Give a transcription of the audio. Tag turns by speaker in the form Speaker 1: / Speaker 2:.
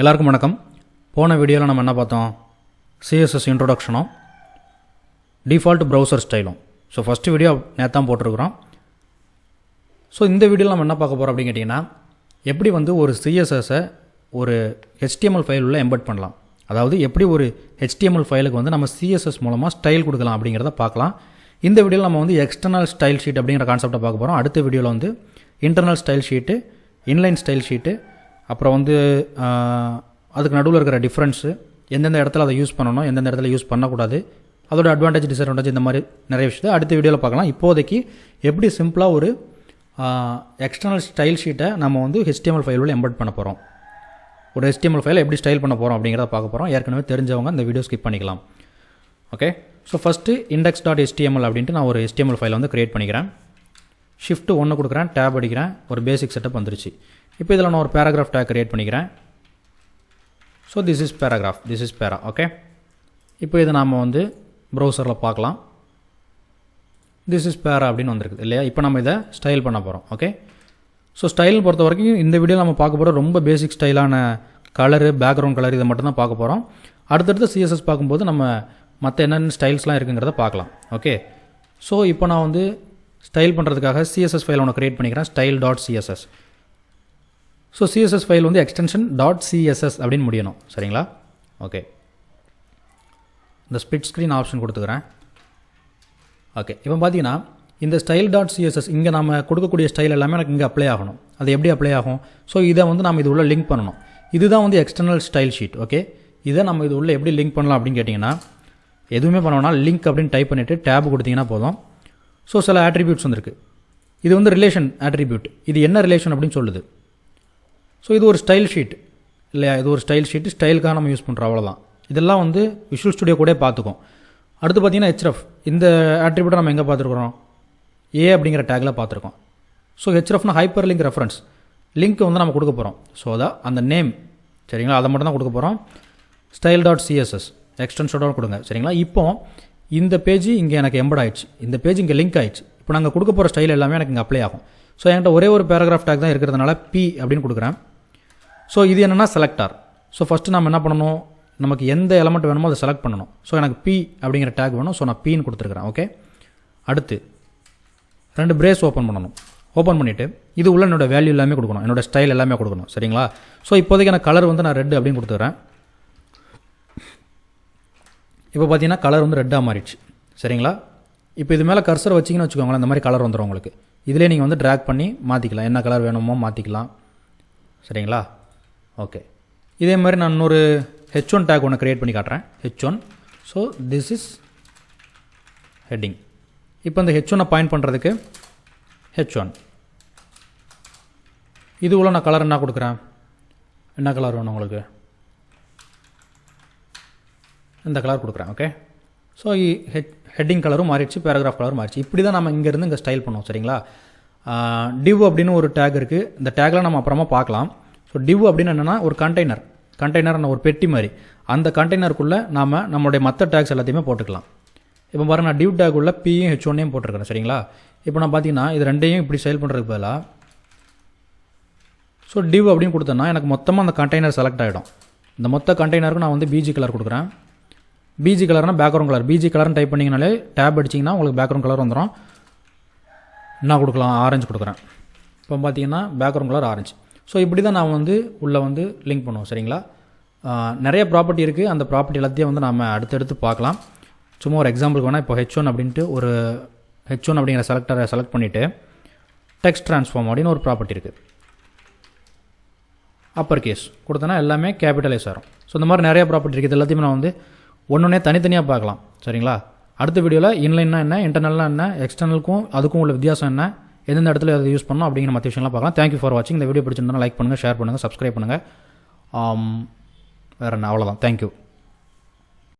Speaker 1: எல்லாருக்கும் வணக்கம். போன வீடியோவில் நம்ம என்ன பார்த்தோம்? சிஎஸ்எஸ் இன்ட்ரோடக்ஷனும் டிஃபால்ட் ப்ரௌசர் ஸ்டைலும். ஸோ ஃபஸ்ட்டு வீடியோ நேற்று போட்டிருக்கிறோம். ஸோ இந்த வீடியோவில் நம்ம என்ன பார்க்க போகிறோம் அப்படின்னு கேட்டிங்கன்னா, எப்படி ஒரு சிஎஸ்எஸை ஒரு HTML ஃபைல் உள்ள எம்பெட் பண்ணலாம். அதாவது எப்படி ஒரு HTML ஃபைலுக்கு நம்ம சிஎஸ்எஸ் மூலமாக ஸ்டைல் கொடுக்கலாம் அப்படிங்கிறத பார்க்கலாம். இந்த வீடியோவில் நம்ம எக்ஸ்டர்னல் ஸ்டைல் ஷீட் அப்படிங்கிற கான்செப்டை பார்க்க போகிறோம். அடுத்த வீடியோவில் internal style sheet, inline style sheet, அப்புறம் அதுக்கு நடுவில் இருக்கிற டிஃப்ரென்ஸு, எந்தெந்த இடத்துல அதை யூஸ் பண்ணணும், எந்தெந்த இடத்துல யூஸ் பண்ணக்கூடாது, அதோட அட்வான்டேஜ் டிஸ்அட்வான்டேஜ், இந்த மாதிரி நிறைய விஷயத்தை அடுத்த வீடியோவில் பார்க்கலாம். இப்போதைக்கு எப்படி சிம்பிளாக ஒரு எக்ஸ்டர்னல் ஸ்டைல் ஷீட்டை நம்ம HTML ஃபைலில் எம்பெட் பண்ண போகிறோம், ஒரு HTML ஃபைலை எப்படி ஸ்டைல் பண்ண போகிறோம் அப்படிங்கிறத பார்க்க போகிறோம். ஏற்கனவே தெரிஞ்சவங்க இந்த வீடியோ ஸ்கிப் பண்ணிக்கலாம். ஓகே, ஸோ ஃபஸ்ட்டு index.html அப்படின்ட்டு நான் ஒரு HTML ஃபைலை க்ரியேட் பண்ணிக்கிறேன். Shift 1 கொடுக்குறேன், டேப் அடிக்கிறேன், ஒரு பேசிக் செட்டப் வந்துருச்சு. இப்போ இதில் நான் ஒரு பேராகிராஃப் டேக் க்ரியேட் பண்ணிக்கிறேன். So this is paragraph, this is பேரா. ஓகே, இப்போ இதை நாம் ப்ரௌசரில் பார்க்கலாம். திஸ் இஸ் பேரா அப்படின்னு வந்திருக்குது இல்லையா? இப்போ நம்ம இதை ஸ்டைல் பண்ண போகிறோம். ஓகே, ஸோ ஸ்டைல் பொறுத்த வரைக்கும் இந்த வீடியோவில் நம்ம பார்க்க போகிற ரொம்ப பேசிக் ஸ்டைலான கலரு, பேக்ரவுண்ட் கலர், இதை மட்டும் தான் பார்க்க போகிறோம். அடுத்தடுத்து சிஎஸ்எஸ் பார்க்கும்போது நம்ம மற்ற என்னென்ன ஸ்டைல்ஸ்லாம் இருக்குங்கிறத பார்க்கலாம். ஓகே, ஸோ இப்போ நான் ஸ்டைல் பண்ணுறதுக்காக சிஎஸ்எஸ் ஃபைல் ஒன்று க்ரியேட் பண்ணிக்கிறேன், style.css. So CSS file extension .css அப்படின்னு முடியணும். சரிங்களா? ஓகே, இந்த ஸ்பிட் ஸ்க்ரீன் ஆப்ஷன் கொடுத்துக்கிறேன். ஓகே, இப்போ பார்த்தீங்கன்னா இந்த style.css இங்கே நம்ம கொடுக்கக்கூடிய ஸ்டைல் எல்லாமே எனக்கு இங்கே அப்ளை ஆகணும். அது எப்படி அப்ளை ஆகும்? ஸோ இதை நம்ம இது உள்ள லிங்க் பண்ணணும். இதுதான் எக்ஸ்டர்னல் ஸ்டைல் ஷீட். ஓகே, இதை நம்ம இது உள்ள எப்படி லிங்க் பண்ணலாம் அப்படின்னு கேட்டிங்கன்னா, எதுவுமே பண்ணோம்னா லிங்க் அப்படின்னு டைப் பண்ணிவிட்டு டேப் கொடுத்தீங்கன்னா போதும். ஸோ சில ஆட்ரிபியூட்ஸ் வந்துருக்கு. இது ரிலேஷன் ஆட்ரிபியூட். இது என்ன ரிலேஷன் அப்படின்னு சொல்லுது. ஸோ இது ஒரு ஸ்டைல் ஷீட் இல்லையா? இது ஒரு ஸ்டைல் ஷீட், ஸ்டைலுக்காக நம்ம யூஸ் பண்ணுறோம், அவ்வளோதான். இதெல்லாம் விஷுவல் ஸ்டுடியோ கூட பார்த்துக்கும். அடுத்து பார்த்தீங்கன்னா href. இந்த ஆட்ரிபியூட்டை நம்ம எங்கே பார்த்துருக்குறோம்? ஏ அப்படிங்கிற டேக்கில் பார்த்துருக்கோம். ஸோ hrefனா ஹைப்பர் லிங்க் ரெஃபரன்ஸ். லிங்க் நம்ம கொடுக்க போகிறோம். ஸோ அதான் அந்த நேம். சரிங்களா? அதை மட்டும் தான் கொடுக்க போகிறோம். style.css எக்ஸ்டென்ஷனோட கொடுங்க. சரிங்களா? இப்போ இந்த பேஜ் இங்கே எனக்கு எம்பட் ஆயிடுச்சு, இந்த பேஜ் இங்கே லிங்க் ஆயிடுச்சு. இப்போ நாங்கள் கொடுக்க போகிற ஸ்டைல் எல்லாமே எனக்கு இங்கே அப்ளை ஆகும். ஸோ என்கிட்ட ஒரே ஒரு பேராகிராஃப் டேக் தான் இருக்கிறதுனால P அப்படின்னு கொடுக்குறேன். ஸோ இது என்னென்னா செலக்டார். ஸோ ஃபஸ்ட்டு நம்ம என்ன பண்ணணும், நமக்கு எந்த எலமெண்ட் வேணுமோ அதை செலக்ட் பண்ணணும். ஸோ எனக்கு P அப்படிங்கிற டேக் வேணும். ஸோ நான் Pன்னு கொடுத்துருக்குறேன். ஓகே, அடுத்து 2 பிரேஸ் ஓப்பன் பண்ணணும். ஓப்பன் பண்ணிவிட்டு இது உள்ள என்னோடய வேல்யூ எல்லாமே கொடுக்கணும், என்னோடய ஸ்டைல் எல்லாமே கொடுக்கணும். சரிங்களா? ஸோ இப்போதைக்கு எனக்கு கலர் நான் ரெட் அப்படின்னு கொடுத்துக்கிறேன். இப்போ பார்த்தீங்கன்னா கலர் ரெட்டாக மாறிடுச்சு. சரிங்களா? இப்போ இது மேலே கர்சர் வச்சிங்கன்னு வச்சுக்கோங்களேன், இந்த மாதிரி கலர் வந்துடும் உங்களுக்கு. இதிலே நீங்கள் ட்ராக் பண்ணி மாற்றிக்கலாம், என்ன கலர் வேணுமோ மாற்றிக்கலாம். சரிங்களா? ஓகே, இதே மாதிரி நான் இன்னொரு H1 டேக் ஒன்று க்ரியேட் பண்ணி காட்டுறேன். H1. So this is heading. இப்போ இந்த H1 பாயிண்ட் பண்ணுறதுக்கு H1. இது உள்ள நான் கலர் என்ன கொடுக்குறேன், என்ன கலர் வேணும் உங்களுக்கு? இந்த கலர் கொடுக்குறேன். ஓகே, ஸோ ஹெட்டிங் கலரும் மாறிடுச்சு, பேராகிராஃப் கலரும் மாறிடுச்சு. இப்படி தான் நம்ம இங்கேருந்து இங்கே ஸ்டைல் பண்ணுவோம். சரிங்களா? div அப்படின்னு ஒரு டேக் இருக்குது. இந்த டேக்லாம் நம்ம அப்புறமா பார்க்கலாம். ஸோ div அப்படின்னு என்னென்னா ஒரு கண்டெய்னர் ஒரு பெட்டி மாதிரி. அந்த கண்டெய்னருக்குள்ளே நாம் நம்மளுடைய மற்ற டேக்ஸ் எல்லாத்தையுமே போட்டுக்கலாம். இப்போ பாருங்கள், நான் div டேக் உள்ள P-யும் H1-ஐயும் போட்டிருக்கிறேன். சரிங்களா? இப்போ நான் பார்த்தீங்கன்னா இது ரெண்டையும் இப்படி ஸ்டைல் பண்ணுறதுக்கு பதிலாக ஸோ div அப்படின்னு கொடுத்தேன்னா எனக்கு மொத்தமாக அந்த கண்டெய்னர் செலக்ட் ஆகிடும். இந்த மொத்த கண்டெய்னருக்கு நான் BG கலர் கொடுக்குறேன். BG கலர்னால் பேக்ரவுண்ட் கலர். BG கலர்னு டைப் பண்ணிங்கனாலே டேப் அடிச்சிங்கன்னா உங்களுக்கு பேக்ரவுண்ட் கலர் வந்துடும். என்ன கொடுக்கலாம்? ஆரஞ்சு கொடுக்குறேன். இப்போ பார்த்தீங்கன்னா பேக்ரவுண்ட் கலர் ஆரஞ்சு. ஸோ இப்படி தான் நான் உள்ளே லிங்க் பண்ணுவோம். சரிங்களா? நிறைய ப்ராப்பர்ட்டி இருக்குது. அந்த ப்ராப்பர்ட்டி எல்லாத்தையும் நாம் அடுத்தடுத்து பார்க்கலாம். சும்மா ஒரு எக்ஸாம்பிளுக்கு வேணால் இப்போ H1 அப்படின்ட்டு ஒரு H1 அப்படிங்கிற செலக்டரை செலக்ட் பண்ணிவிட்டு டெக்ஸ்ட் ட்ரான்ஸ்ஃபார்ம் அப்படின்னு ஒரு ப்ராப்பர்ட்டி இருக்குது. அப்பர் கேஸ் கொடுத்தனா எல்லாமே கேபிட்டலைஸ் ஆகும். ஸோ இந்த மாதிரி நிறைய ப்ராப்பர்ட்டி இருக்குது. இது எல்லாத்தையுமே நான் ஒன்றுனே தனித்தனியாக பார்க்கலாம். சரிங்களா? அடுத்த வீடியோவில் இன்லைன்னா என்ன, இன்டர்னல்னா என்ன, எக்ஸ்டர்னலுக்கும் அதுக்கும் உள்ள வித்தியாசம் என்ன, எந்தெந்த இடத்துல அதை யூஸ் பண்ணணும் அப்படிங்கிற மற்ற விஷயம்லாம் பார்க்கலாம். தேங்க்யூ ஃபார் வாட்சிங். இந்த வீடியோ பிடிச்சிருந்தா லைக் பண்ணுங்கள், ஷேர் பண்ணுங்கள், சப்ஸ்கிரைப் பண்ணுங்கள். வேறு என்ன, அவ்வளோதான். தேங்க்யூ.